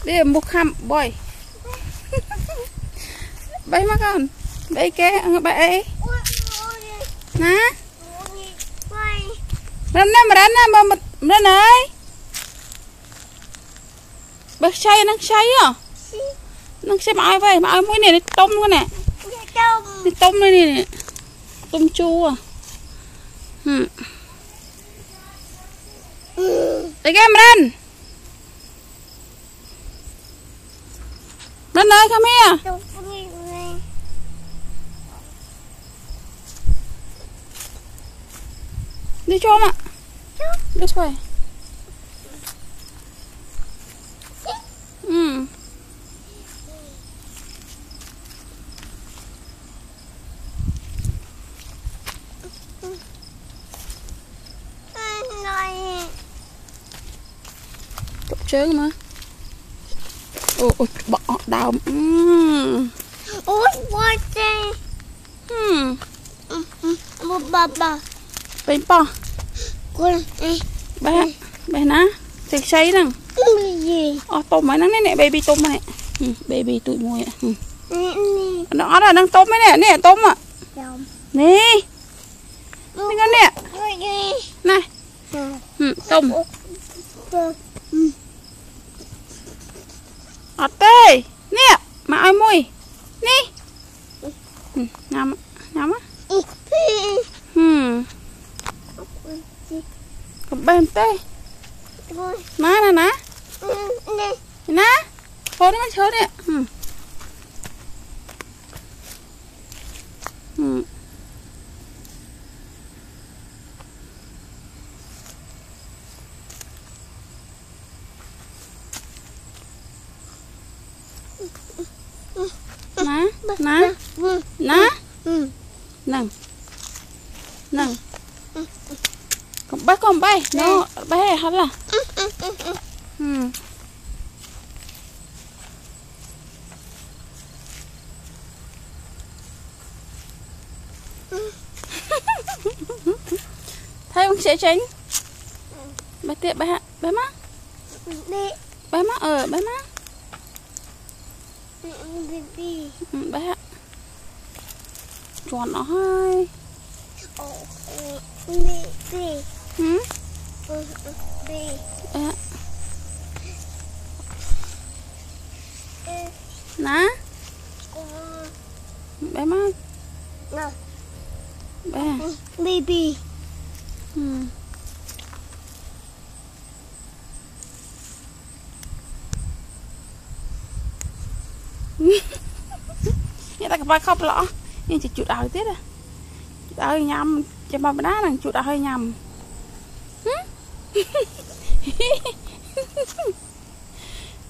đi mua khăm boy bay má con bay ke bay nè lên nè mà lên ơi bác say năng say à năng say mà ai mới này tôm luôn nè tôm đây nè tôm chua đây em lên lên ơi come here đi cho mà this way chụp trơn mà ôi bỏ đào ôi bò chơi bà bên po con bé ná thịt xay nè gì tôm mấy nắng nè baby tôm này baby tụi mùi nó là đang tôm mấy nè nè tôm à nè cái con nè này tôm tê nè mà ai mùi nè nhắm nhắm á còn bên tê má nè ná ná thôi nó chơi nè ná nâng nâng con bay nó bay hết là thấy ông sẽ tránh bay tiện bay má bay má bay má bay tròn nó hơi ná bé má bé baby người ta có phải khóc lọ nhưng chỉ chuột ơi tiết à chuột ơi nhầm cho bà đá là chuột ơi nhầm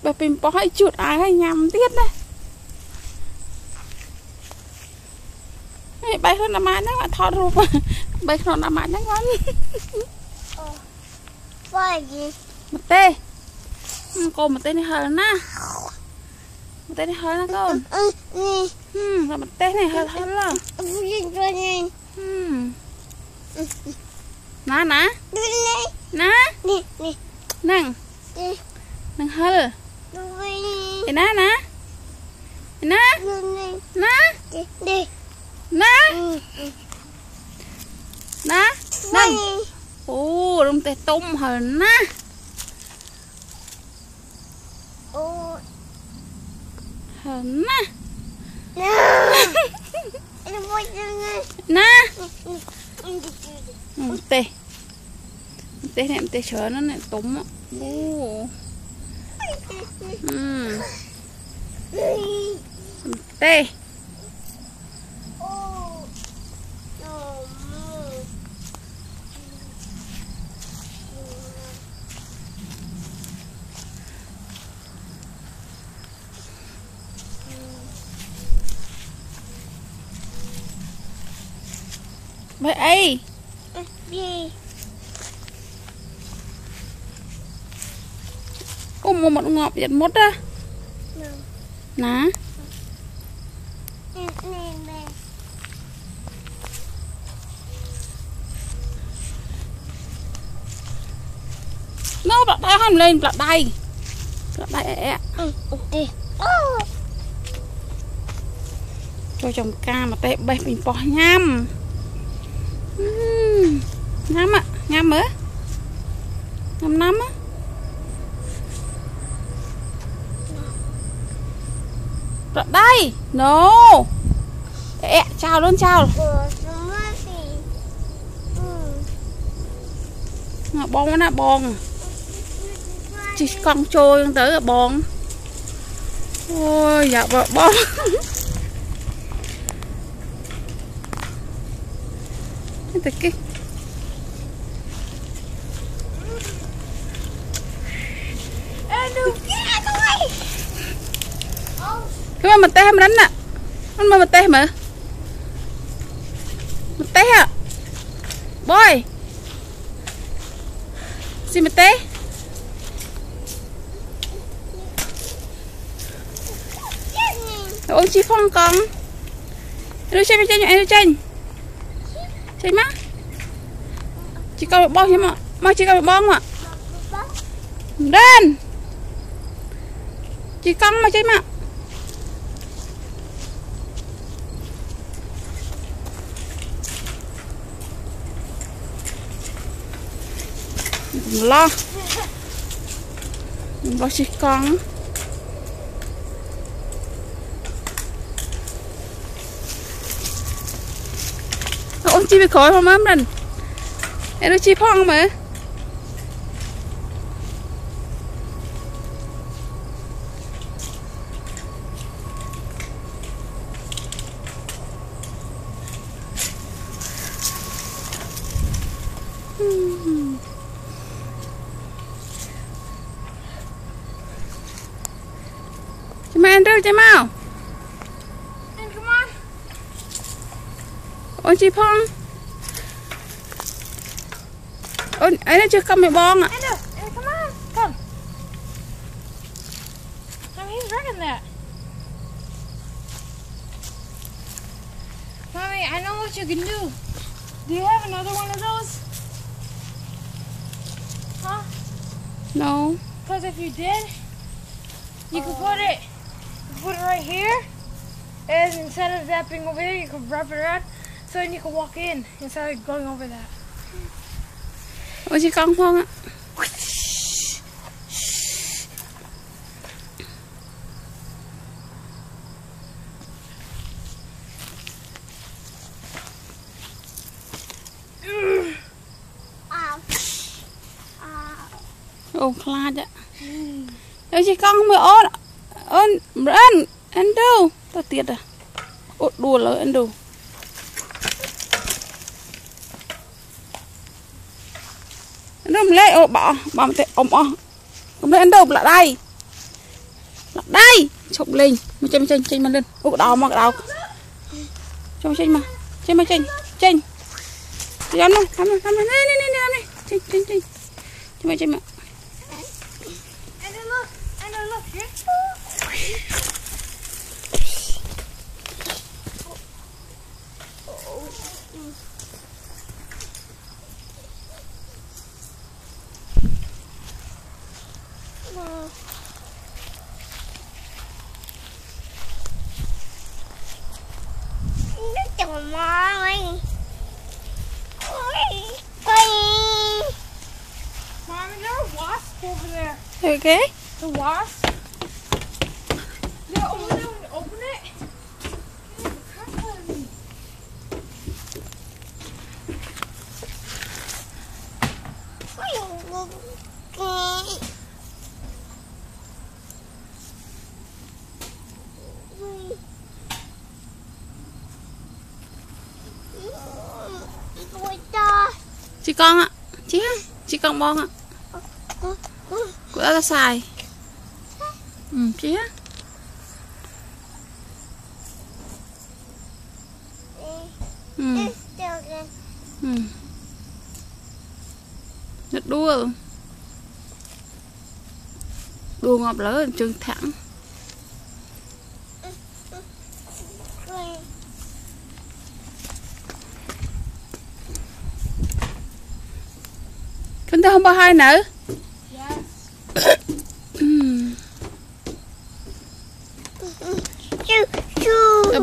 bà pin bó hay chuột ai hay nhầm tiết đây bay hơn là mãi nó thọt rụp bay hơn là mãi nó ngon bay gì một tê cô một tê này hơi na một tê này hơi na con rồi một tê này hơi hơi là ná ná ná nâng nâng hơi cái ná ná ná ná ná ná nâng đúng tê tung hơi ná hơi ná ná tê tê này tê chở nó này túng á tê vậy ấy một ngọt giật mốt á ná nó bật tay không lên bật tay Đây cho chồng ca mà tệ bê mình bỏ nhâm nhâm ạ nhâm á năm á rồi đây no chào luôn chào bông nó bông chỉ con trôi tới là bông ôi dạ vợ bông cái cái cái mà té mà đánh nè mà té mà té à boy xin mà té ôi chị Phong con đưa chơi em chơi chơi má chị coi một bông chứ mà chị coi một bông ạ lên chị con mà chơi mà lo lo chị con ôi chị bị khỏi không ấm lên em nói chị Phong mà chị mà Andrew chị mau ôi chị Phong ôi ấy nó chưa cầm mày bong ạ Come on, come. He's wrecking that. Mommy, I know what you can do. Do you have another one of those? Huh? no Because if you did, you could put it right here, and instead of that being over here, you could wrap it around, so then you could walk in instead of going over that. ôi chị con Phong ạ ôm khla ạ ôi chị con mới ôn anh đâu tao tiệt à ôi đùa lời anh đâu nó lấy ô bỏ một cái ôm không lấy anh đâu lại đây chụp lên mà chênh mà lên ô đào mà đào cho chênh mà chênh cho nó làm này chênh mà And look here. Mommy, there are wasps over there. okay The wasp? Yeah, open it. chị con ạ chị con bon ạ của ta xài chị á Nó đua ngọc lớn trường thẳng chúng ta không bao hai nữa Yes.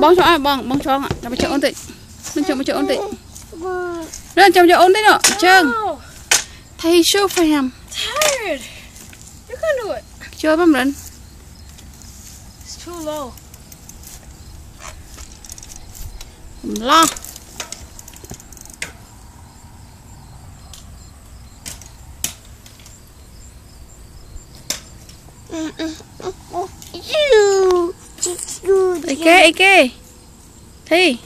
bong cho bong cho ạ, cho ổn định, mình cho ổn định, lên cho ổn định nữa, chân, thầy show for him. Tired. You can do it. Chơi bấm lên. It's too low. Lo. Ike. Thi.